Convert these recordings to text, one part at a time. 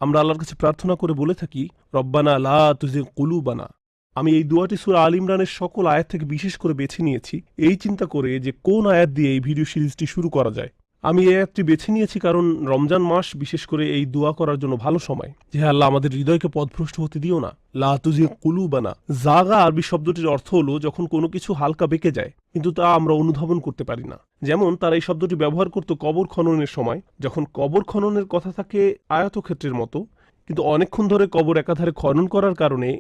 আমরা আল্লাহর কাছে প্রার্থনা করে বলে থাকি, রব্বানা লা তুজিগ কুলুবানা। আমি এই দোয়াটি সূরা আল ইমরানের সকল আয়াত থেকে বিশেষ করে বেছে নিয়েছি এই চিন্তা করে যে কোন আয়াত দিয়ে এই ভিডিও সিরিজটি শুরু করা যায়। আমি এই আয়াতটি বেছে নিয়েছি কারণ রমজান মাস বিশেষ করে এই দোয়া করার জন্য ভালো সময়, যে আল্লাহ আমাদের হৃদয়কে পথভ্রষ্ট হতে দিও না। লা তুজিগ কুলুবানা, জাগা আরবি শব্দটির অর্থ হলো যখন কোনো কিছু হালকা বেঁকে যায় কিন্তু তা আমরা অনুধাবন করতে পারি না। যেমন তারা এই শব্দটি ব্যবহার করত কবর খননের সময়, যখন কবর খননের কথা থাকে আয়তক্ষেত্রের মতো, কিন্তু অনেকক্ষণ ধরে কবর একাধারে খনন করার কারণে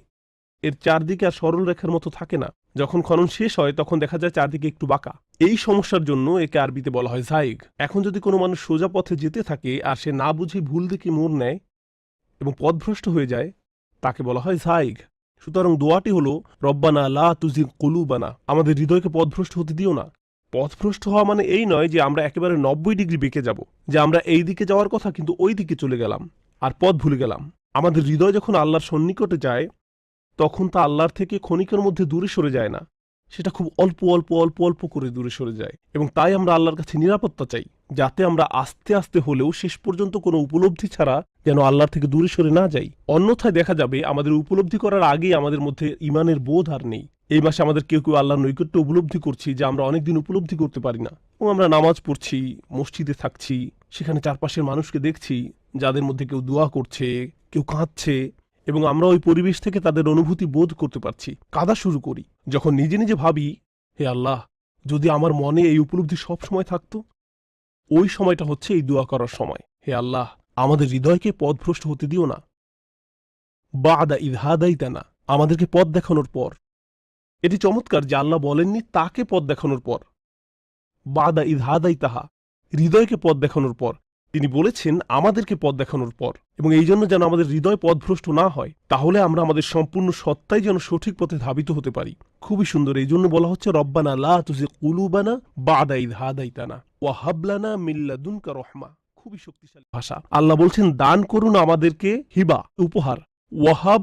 এর চারদিকে আর সরল রেখার মতো থাকে না। যখন খনন শেষ হয় তখন দেখা যায় চারদিকে একটু বাঁকা। এই সমস্যার জন্য একে আরবিতে বলা হয় জাইগ। এখন যদি কোনো মানুষ সোজা পথে যেতে থাকে আর সে না বুঝে ভুল দিকে মোড় নেয় এবং পথভ্রষ্ট হয়ে যায়, তাকে বলা হয় জাইগ। সুতরাং দোয়াটি হলো রব্বানা লা তুজিগ কুলুবানা, আমাদের হৃদয়কে পথভ্রষ্ট হতে দিও না। পথভ্রষ্ট হওয়া মানে এই নয় যে আমরা একেবারে 90 ডিগ্রি বেঁকে যাব, যে আমরা এই দিকে যাওয়ার কথা কিন্তু ওই দিকে চলে গেলাম আর পথ ভুলে গেলাম। আমাদের হৃদয় যখন আল্লাহর সন্নিকটে যায় তখন তা আল্লাহর থেকে ক্ষণিকের মধ্যে দূরে সরে যায় না, সেটা খুব অল্প অল্প অল্প অল্প করে দূরে সরে যায়। এবং তাই আমরা আল্লাহর কাছে নিরাপত্তা চাই, যাতে আমরা আস্তে আস্তে হলেও শেষ পর্যন্ত কোনো উপলব্ধি ছাড়া যেন আল্লাহর থেকে দূরে সরে না যাই। অন্যথায় দেখা যাবে আমাদের উপলব্ধি করার আগেই আমাদের মধ্যে ঈমানের বোধ আর নেই। এই মাসে আমাদের কেউ কেউ আল্লাহর নৈকট্য উপলব্ধি করছি যা আমরা অনেকদিন উপলব্ধি করতে পারি না। এবং আমরা নামাজ পড়ছি, মসজিদে থাকছি, সেখানে চারপাশের মানুষকে দেখছি যাদের মধ্যে কেউ দোয়া করছে, কেউ কাঁদছে, এবং আমরা ওই পরিবেশ থেকে তাদের অনুভূতি বোধ করতে পারছি। কাঁদা শুরু করি যখন নিজে নিজে ভাবি, হে আল্লাহ, যদি আমার মনে এই উপলব্ধি সব সময় থাকতো। ওই সময়টা হচ্ছে এই দোয়া করার সময়। হে আল্লাহ, আমাদের হৃদয়কে পথভ্রষ্ট হতে দিও না। বাদা ইয হাদাইতানা, আমাদেরকে পথ দেখানোর পর। এটি চমৎকার যে আল্লাহ বলেননি তাকে পথ দেখানোর পর, বাদা ইয হাদাইতাহা, হৃদয়কে পথ দেখানোর পর। তিনি বলেছেন আমাদেরকে পথ দেখানোর পর। এবং এই জন্য যেন আমাদের হৃদয় পথভ্রষ্ট না হয়, তাহলে আমরা আমাদের সম্পূর্ণ সত্তাই যেন সঠিক পথে ধাবিত হতে পারি। খুবই সুন্দর। এই জন্য বলা হচ্ছে রব্বানা লা তুজিগ কুলুবানা বাদা ইয হাদাইতানা ওয়া হাব লানা মিন লাদুনকা রাহমা। খুবই শক্তিশালী ভাষা। আল্লাহ বলছেন দান করুন আমাদেরকে হিবা, উপহার। ওয়াহাব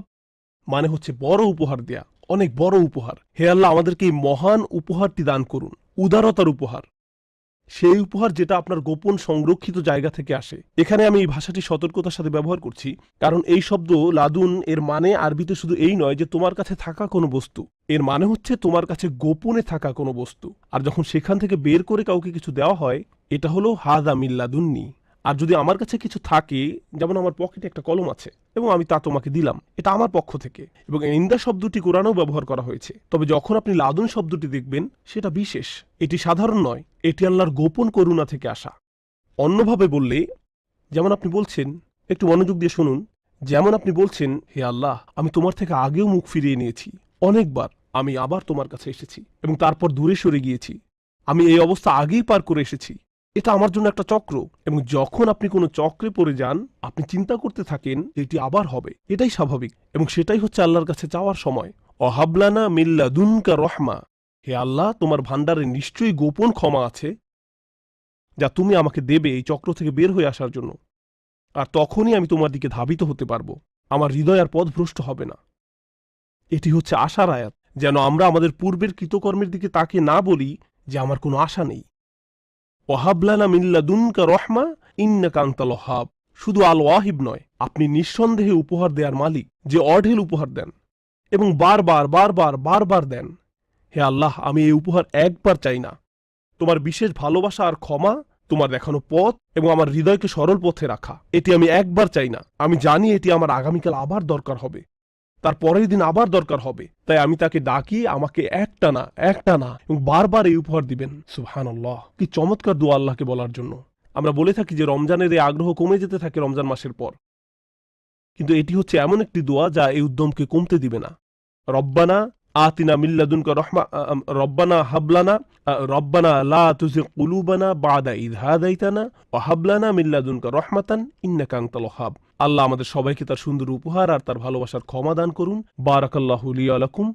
মানে হচ্ছে বড় উপহার দেয়া, অনেক বড় উপহার। হে আল্লাহ, আমাদেরকে এই মহান উপহারটি দান করুন, উদারতার উপহার, সেই উপহার যেটা আপনার গোপন সংরক্ষিত জায়গা থেকে আসে। এখানে আমি এই ভাষাটি সতর্কতার সাথে ব্যবহার করছি, কারণ এই শব্দ লাদুন এর মানে আরবিতে শুধু এই নয় যে তোমার কাছে থাকা কোনো বস্তু, এর মানে হচ্ছে তোমার কাছে গোপনে থাকা কোনো বস্তু। আর যখন সেখান থেকে বের করে কাউকে কিছু দেওয়া হয়, এটা হলো হাদা মিল্লাদুন্নি। আর যদি আমার কাছে কিছু থাকে, যেমন আমার পকেটে একটা কলম আছে এবং আমি তা তোমাকে দিলাম, এটা আমার পক্ষ থেকে। এবং ইন্দা শব্দটি কোরআনেও ব্যবহার করা হয়েছে। তবে যখন আপনি লাদুন শব্দটি দেখবেন সেটা বিশেষ, এটি সাধারণ নয়, এটি আল্লাহর গোপন করুণা থেকে আসা। অন্যভাবে বললে, যেমন আপনি বলছেন, একটু মনোযোগ দিয়ে শুনুন, যেমন আপনি বলছেন, হে আল্লাহ, আমি তোমার থেকে আগেও মুখ ফিরিয়ে নিয়েছি, অনেকবার আমি আবার তোমার কাছে এসেছি এবং তারপর দূরে সরে গিয়েছি, আমি এই অবস্থা আগেই পার করে এসেছি। এটা আমার জন্য একটা চক্র। এবং যখন আপনি কোনো চক্রে পড়ে যান, আপনি চিন্তা করতে থাকেন এটি আবার হবে, এটাই স্বাভাবিক। এবং সেটাই হচ্ছে আল্লাহর কাছে চাওয়ার সময়। অহাবলানা মিল্লাদুনকা রহমা, হে আল্লাহ, তোমার ভান্ডারে নিশ্চয়ই গোপন ক্ষমা আছে যা তুমি আমাকে দেবে এই চক্র থেকে বের হয়ে আসার জন্য। আর তখনই আমি তোমার দিকে ধাবিত হতে পারবো, আমার হৃদয় আর পথভ্রষ্ট হবে না। এটি হচ্ছে আশার আয়াত, যেন আমরা আমাদের পূর্বের কৃতকর্মের দিকে তাকে না বলি যে আমার কোনো আশা নেই। ওয়াহাবলানা মিন লাদুনকা রহমা ইন্নাকা আনতাল ওয়াহ্হাব। শুধু আল ওয়াহিব নয়, আপনি নিঃসন্দেহে উপহার দেয়ার মালিক, যে অঢেল উপহার দেন এবং বারবার বারবার বারবার দেন। হে আল্লাহ, আমি এই উপহার একবার চাই না, তোমার বিশেষ ভালোবাসা আর ক্ষমা, তোমার দেখানো পথ এবং আমার হৃদয়কে সরল পথে রাখা, এটি আমি একবার চাই না। আমি জানি এটি আমার আগামীকাল আবার দরকার হবে, তার পরের দিন আবার দরকার হবে। তাই আমি তাকে ডাকি আমাকে একটা না এবং বারবার এই উপহার দিবেন। সুবহানাল্লাহ, কি চমৎকার দোয়া আল্লাহকে বলার জন্য। আমরা বলে থাকি যে রমজানের এই আগ্রহ কমে যেতে থাকে রমজান মাসের পর, কিন্তু এটি হচ্ছে এমন একটি দোয়া যা এই উদ্যমকে কমতে দিবে না। রব্বানা আতিনা মিন লাদুনকা রাহমা, রব্বানা হাবলানা, রব্বানা লা তুজিগ কুলুবানা বাদা ইয হাদাইতানা ওয়া হাবলানা মিন লাদুনকা রাহমাতান ইন্নাকা আনতাল ওয়াহ্হাব। আল্লাহ আমাদের সবাইকে তার সুন্দর উপহার আর তার ভালোবাসার ক্ষমা দান করুন। বারাকাল্লাহু লি ওয়া লাকুম।